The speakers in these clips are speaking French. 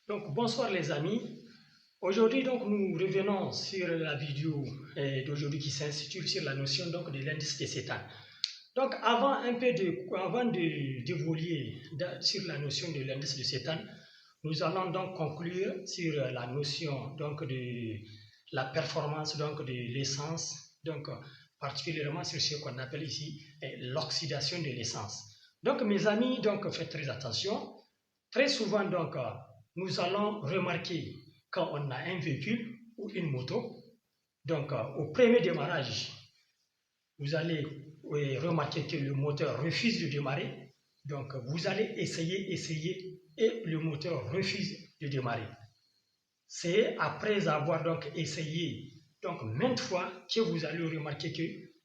Donc bonsoir les amis. Aujourd'hui donc nous revenons sur la vidéo d'aujourd'hui qui s'intitule sur la notion donc de l'indice de Cétane. Donc avant d'évoluer sur la notion de l'indice de Cétane, nous allons donc conclure sur la notion donc de la performance donc de l'essence, donc particulièrement sur ce qu'on appelle ici l'oxydation de l'essence. Donc mes amis, donc faites très attention. Très souvent donc nous allons remarquer quand on a un véhicule ou une moto, donc au premier démarrage, vous allez remarquer que le moteur refuse de démarrer. Donc vous allez essayer et le moteur refuse de démarrer. C'est après avoir donc essayé donc maintes fois que vous allez remarquer que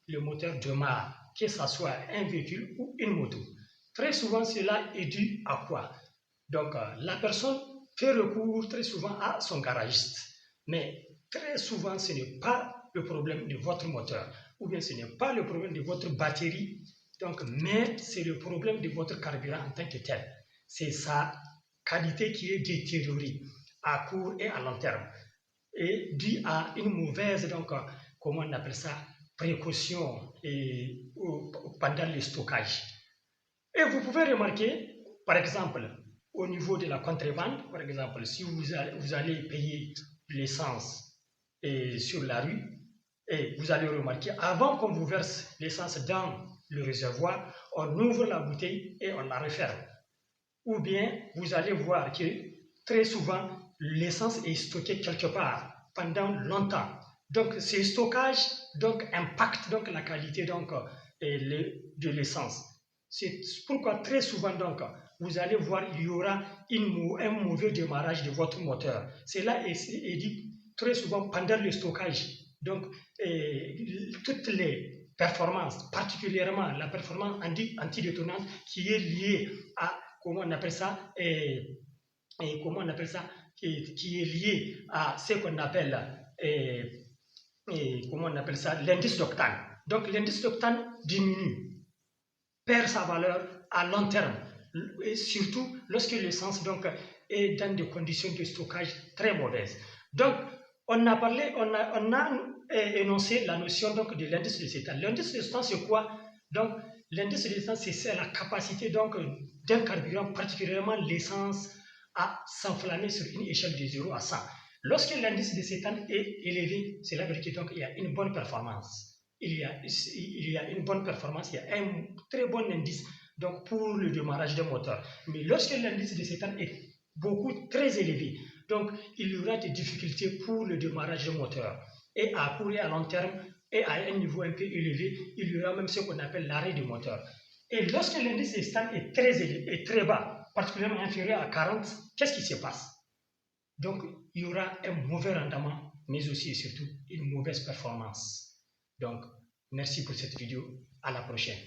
le moteur démarre, que ce soit un véhicule ou une moto. Très souvent cela est dû à quoi? Donc la personne fait recours très souvent à son garagiste. Mais très souvent, ce n'est pas le problème de votre moteur, ou bien ce n'est pas le problème de votre batterie, donc, mais c'est le problème de votre carburant en tant que tel. C'est sa qualité qui est détériorée à court et à long terme, et dû à une mauvaise, donc, comment on appelle ça, précaution pendant le stockage. Et vous pouvez remarquer, par exemple, au niveau de la contrebande, par exemple, si vous allez payer l'essence sur la rue, et vous allez remarquer, avant qu'on vous verse l'essence dans le réservoir, on ouvre la bouteille et on la referme. Ou bien, vous allez voir que très souvent, l'essence est stockée quelque part pendant longtemps. Donc, ce stockage impacte donc, la qualité donc, de l'essence. C'est pourquoi très souvent, donc, vous allez voir il y aura un mauvais démarrage de votre moteur. Cela est dit très souvent pendant le stockage. Donc, toutes les performances, particulièrement la performance antidétonante qui est liée à, comment on appelle ça, qui est liée à ce qu'on appelle, l'indice d'octane. Donc, l'indice d'octane diminue, perd sa valeur à long terme, et surtout lorsque l'essence donc est dans des conditions de stockage très mauvaises. Donc, on a énoncé la notion donc de l'indice de Cétane. L'indice de Cétane, c'est quoi? Donc, l'indice de Cétane, c'est la capacité donc d'un carburant, particulièrement l'essence, à s'enflammer sur une échelle de 0 à 100. Lorsque l'indice de Cétane est élevé, cela veut dire qu'il y a une bonne performance. Il y a une bonne performance, il y a un très bon indice donc, pour le démarrage d'un moteur. Mais lorsque l'indice de Cétane est très élevé, donc il y aura des difficultés pour le démarrage d'un moteur. Et à court et à long terme, et à un niveau un peu élevé, il y aura même ce qu'on appelle l'arrêt du moteur. Et lorsque l'indice de Cétane est très élevé, est très bas, particulièrement inférieur à 40, qu'est-ce qui se passe? Donc il y aura un mauvais rendement, mais aussi et surtout une mauvaise performance. Donc, merci pour cette vidéo. À la prochaine.